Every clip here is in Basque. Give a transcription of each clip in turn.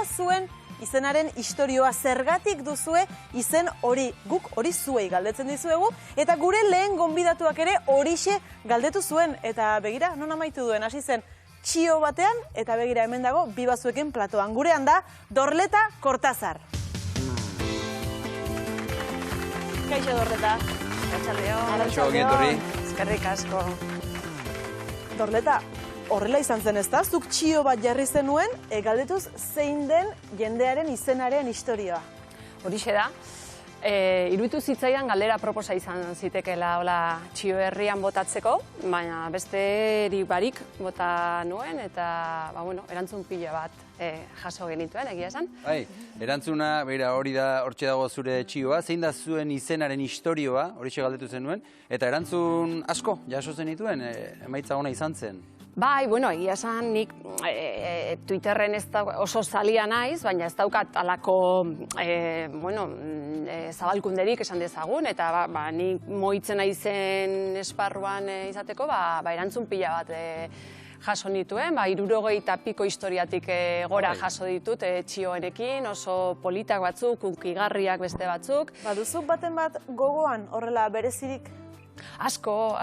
zuen izenaren istorioa, zergatik duzue izen hori, guk hori zuei galdetzen dizuegu, eta gure lehen gonbidatuak ere horixe galdetu zuen, eta begira, non amaitu duen, hasi zen, txio batean, eta begira hemen dago, bi bazuekin platoan. Gurean da, Dorleta Kortazar. Kaixo, Dorleta. Kaixo, gietorri. Eskerrik asko. Dorleta, horrela izan zen ez da, zuk txio bat jarri zenuen, galdetuz zein den jendearen izenaren historioa. Horixe da. Iruditu zitzaidan galdera proposa izan zitekeela txio herrian botatzeko, baina beste barik bota nuen eta erantzun pila bat jaso genituen, egia esan. Bai, erantzuna, hori da, hortxe dago zure txioa, zein da zuen izenaren historioa, horixe galdetu zenuen, eta erantzun asko jaso zenituen, emaitza ona izan zen. Bai, egia esan nik Twitterren oso zalia naiz, baina ez daukat alako zabalkunderik esan dezagun, eta nik moitzen naizen esparruan izateko, erantzun pila bat jaso nituen, 60 piko historiatik gora jaso ditut txioenekin, oso politak batzuk, unkigarriak beste batzuk. Baduzuk baten bat gogoan horrela berezirik? Asko,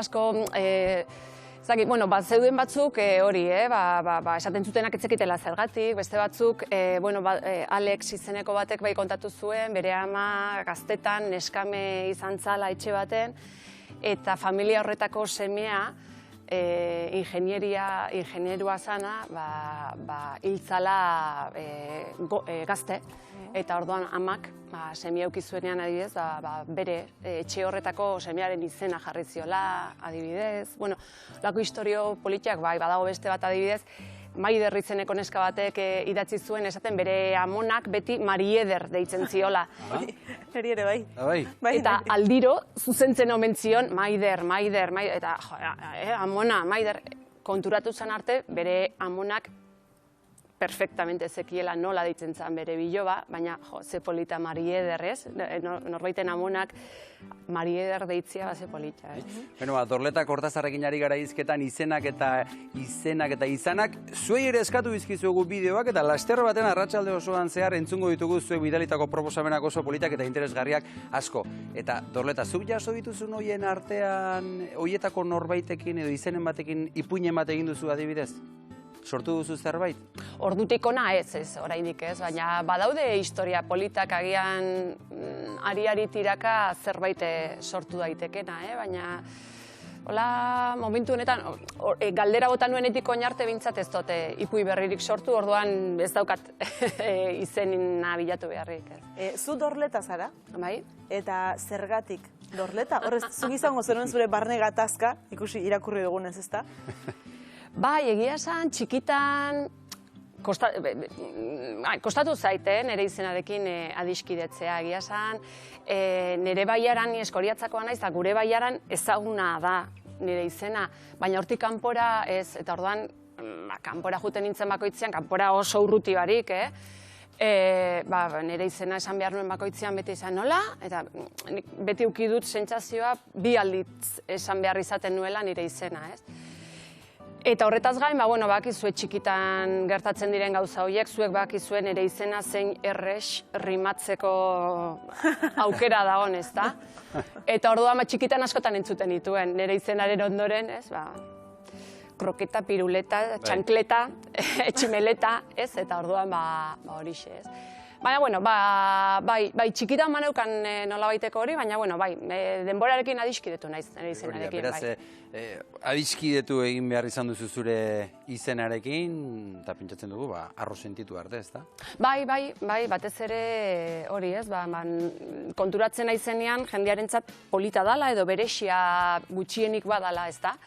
zeuden batzuk hori, esaten zutenak etzekitela zergatik, beste batzuk, Alex izeneko batek bai kontatu zuen, bere ama gaztetan neskame izan zala etxe baten, eta familia horretako semea, ingenierua zana, hiltzala gazte, eta orduan amak semea eukizuenean adibidez, bere etxe horretako semearen izena jarri ziola adibidez. Lako historio politiak badago beste bat adibidez, Maider izeneko neska batek idatzi zuen esaten bere amonak beti Marieder deitzen ziola. Eri ere bai. Eta aldiro zuzentzen omen zion Maider, eta amona, Maider, konturatu zen arte bere amonak perfectamente zekiela nola deitzen zen bere biloba, baina ze polita Marieder, ez? Norbaiten amonak Marieder deitzia ze polita. Dorleta Kortazarrekin ari gara hizketan izenak eta izanak, zuei ere eskatu bizkizuegu bideoak, eta laster baten arratsalde osoan zehar entzungo ditugu zuek bidalitako proposamenak oso politak eta interesgarriak asko. Eta Dorleta, zuk jaso dituzun hoien artean, hoietako norbaitekin edo izenen batekin ipuinen bat egin duzu adibidez? Sortu duzu zerbait? Ordutik ona ez, oraindik ez, baina badaude historia politak agian ari tiraka zerbait sortu daitekena, baina momentu honetan, galdera bota nuenetik oinarte bintzat ez dute ipui berririk sortu, orduan ez daukat izena bilatu beharrik. Zu Dorleta zara? Bai. Eta zergatik Dorleta? Horrez, zuk izango zenuen zure barne gatazka, ikusi irakurri dugunez, ezta? Bai, egia esan, txikitan kostatu zaite, nire izenarekin adiskidetzea, egia esan, nire baiaran, eskoriatzakoa naiz, gure baiaran ezaguna da nire izena, baina hortik kanpora ez, eta orduan, kanpora juten nintzen bakoitzean, kanpora oso urruti barik, nire izena esan behar nuen bakoitzean beti izan nola, eta beti ukidut sentsazioa bi alditz esan behar izaten nuela nire izena, ez? Eta horretaz gain, bakizue txikitan gertatzen diren gauza horiek, zuek bakizuen ere izena zein errex rimatzeko aukera dagoen, ez da? Eta orduan txikitan askotan entzuten dituen, nire izenaren ondoren, ez? Kroketa, piruleta, txankleta, etximeleta, ez? Eta orduan horixe, ez? Baina, bai, txikitan maneukan nolabaiteko hori, baina, denborarekin adiskidetu naiz, nire izenarekin, bai. Beraz, adiskidetu egin behar izan duzu zure izenarekin, eta pentsatzen dugu, arro sentitu arte, ez da? Bai, batez ere hori, ez, konturatzen naizenean jendearentzat polita dala edo berexia gutxienik badala, ez da?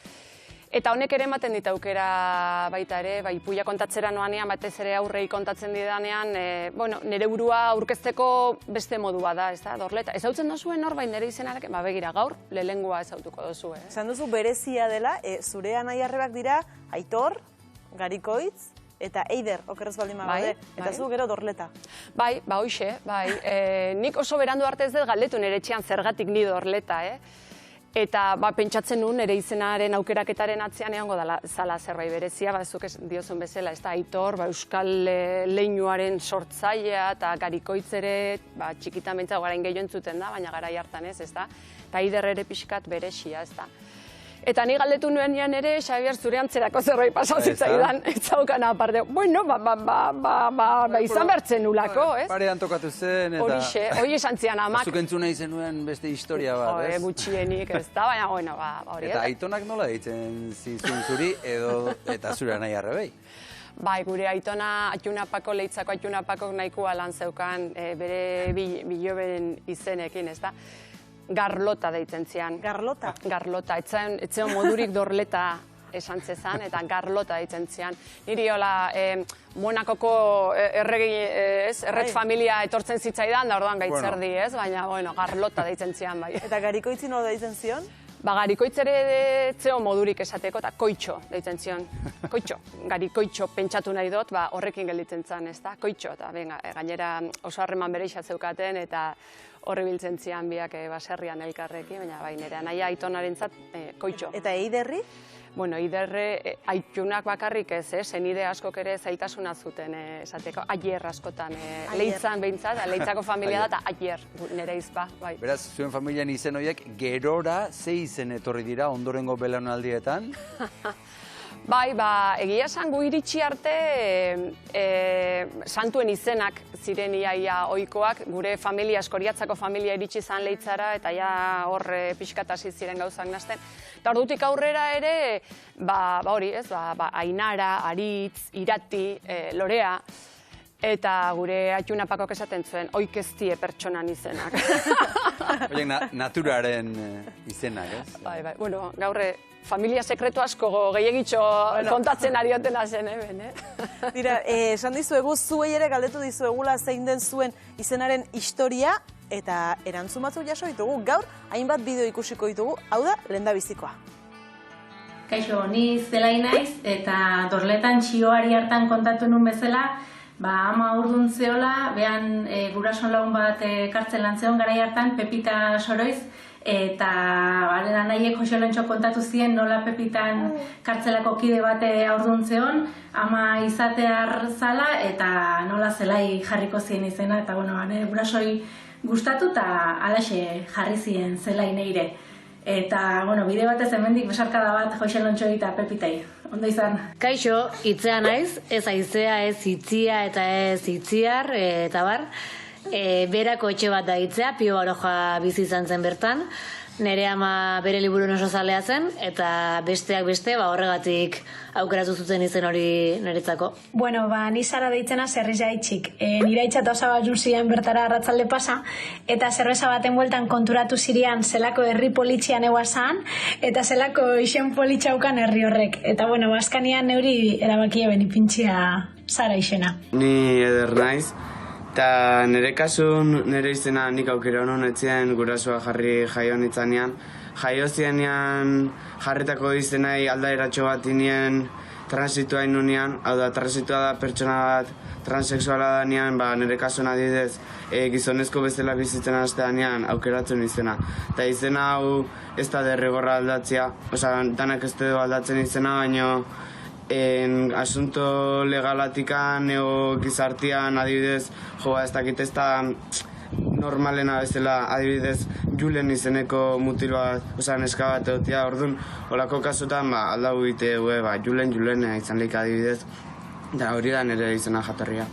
Eta honek ere ematen dit aukera baita ere, ipuia kontatzera noanean, batez ere aurrei kontatzen didanean, nire burua aurkezteko beste modua da, ez da, Dorleta. Ezautzen dozuen norbait nire izenarekin, begira, gaur, lehengoa ezautuko dozu, Esan duzu berezia dela, zure anai-arrebak dira Aitor, Garikoitz, eta Eider, okerrez baldin bagaude, eta zu gero Dorleta. Bai, hoxe, nik oso berandu arte ez dut galdetu nire etxean zergatik ni Dorleta, Eta pentsatzen nuen, ere izenaren aukeraketaren atzean egongo zala zerbait berezia, zuk diozun bezala, ez da, Aitor, euskal leinuaren sortzailea eta Garikoitz ere, txikitan bentsa, garain gehiago entzuten da, baina garai hartan ez da, eta Eider ere pixkat berezia, ez da. Eta ni galdetu nuen ere, Xabier, zure antzerako zerbait pasau zitzaidan, ez zaukana aparte, bueno, izan bertzen nulako, ez? Parean tokatu zen, eta... Hori esan zian amak. Zuk entzuna izen nuen beste historia bat, ez? Gutxienik, ez da, baina, bueno, hori. Eta Aitonak nola ditzen zizun zuri, eta zure nahi arrebei? Bai, gure Aitona, Atxunapako, Leitzako Atxunapako nahikoa lan zeukan bere biloberen izenekin, ez da? Garlota deitzen zian. Garlota? Garlota. Etzeon modurik dorleta esan zezan, eta Garlota deitzen zian. Niri hola, Monakoko erret familia etortzen zitzaidan, da orduan gaitzerdi, ez? Baina, bueno, Garlota deitzen zian, bai. Eta Garikoitzi nola deitzen zion? Garikoitz ere etzeon modurik esateko, eta Koitxo deitzen zion. Koitxo. Garikoitxo pentsatu nahi dut, horrekin gelditzen zen, ez da? Koitxo, eta gainera oso harreman bereixa zeukaten, eta horri biltzen zian biak baserrian elkarrekin, baina nire anaia Aitonarentzat Koitxo. Eta Eiderri? Bueno, Eiderre Aitunak bakarrik ez, zenide askok ere zaitasuna zuten esateko, Aier askotan, Leitzan behintzat, Leitzako familia da, eta Aier nire izpa, bai. Beraz, zuen familian izen horiek, gerora ze izen etorri dira ondorengo belaunaldietan? Bai, egia esan gu iritsi arte santuen izenak ziren iaia ohikoak, gure familia, Eskoriatzako familia iritsi zan Leitzara, eta ja hor pixkat hasi ziren gauzak nazten. Eta ordutik aurrera ere, hori ez, Ainara, Aritz, Irati, Lorea, eta gure Atxunapakok esaten zuen, oik ez die pertsonan izenak. Horiek naturaren izenak, ez? Bai, bueno, gaurre familia sekretu asko gehiagitxo kontatzen ariotena zen hemen, Dira, esan dizuegu, zuei ere galdetu dizuegula zein den zuen izenaren historia, eta erantzun batzuk jaso ditugu. Gaur, hainbat bideo ikusiko ditugu, hau da, lehendabizikoa. Kaixo, ni zelai naiz, eta dorletan txioari hartan kontatu nun bezala, ama urdun zeola, behan gurason lagun bat kartzelan zeon garai hartan, Pepita Soroiz, eta anaiek Joselontxo kontatu zien nola Pepitan kartzelako kide bate aurdun zeon, ama izatear zala, eta nola zelai jarriko zien izena, eta gurasoi gustatu eta alaxe jarri zien zelai neire. Eta, bide batez hemendik besarkada bat Joselontxo eta Pepitai. Ondo izan. Kaixo, hitzea naiz, ez aizea, ez hitzia eta ez hitziar, eta bar. Berako etxe bat da hitzea, Pio Baroja bizi izan zen bertan. Nere ama bere liburuen oso zalea zen, eta besteak beste, horregatik aukeratu zuten izen hori niretzako. Bueno, ni Sara deitzena zerriza itxik. Nire itxata osa bat ziren bertara arratzalde pasa, eta zerbeza baten bueltan konturatu zirian zelako herri politxian eguazan, eta zelako isen politxaukan herri horrek. Eta, azkanian neuri erabakie benipintxia Sara isena. Ni Eder naiz. Eta nire kasun, nire izena nik aukera honon etzien gurasoa jarri jaio nitzanean. Jaio zienean jarritako izenai aldaeratxo bat inien transitua inunean. Hau da, transitua da pertsona bat transexuala danean, nire kasun adidez gizonezko bezala bizitzen hasteanean aukeratzen izena. Eta izena hau ez da derrigorra aldatzea, danak ez du aldatzen izena, baino asunto legalatikan eo gizartian adibidez, ez dakit ez da normalena bezala adibidez Julen izeneko mutil bat, neska bat egotia, orduan, holako kasutan aldau egite Julen izan lehik adibidez, eta hori da nire izena jatorria.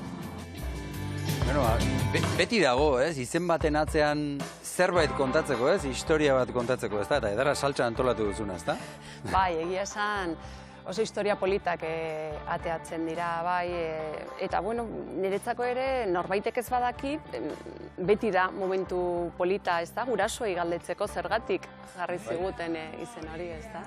Beti dago, izen baten atzean zerbait kontatzeko, historia bat kontatzeko, ez da? Eta edara saltsa antolatu duzuna, ez da? Bai, egia esan oso historia politak ateatzen dira, bai, eta, niretzako ere norbaitek ez badaki, beti da momentu polita, ez da, gurasoei galdetzeko zergatik jarri ziguten izen hori, ez da?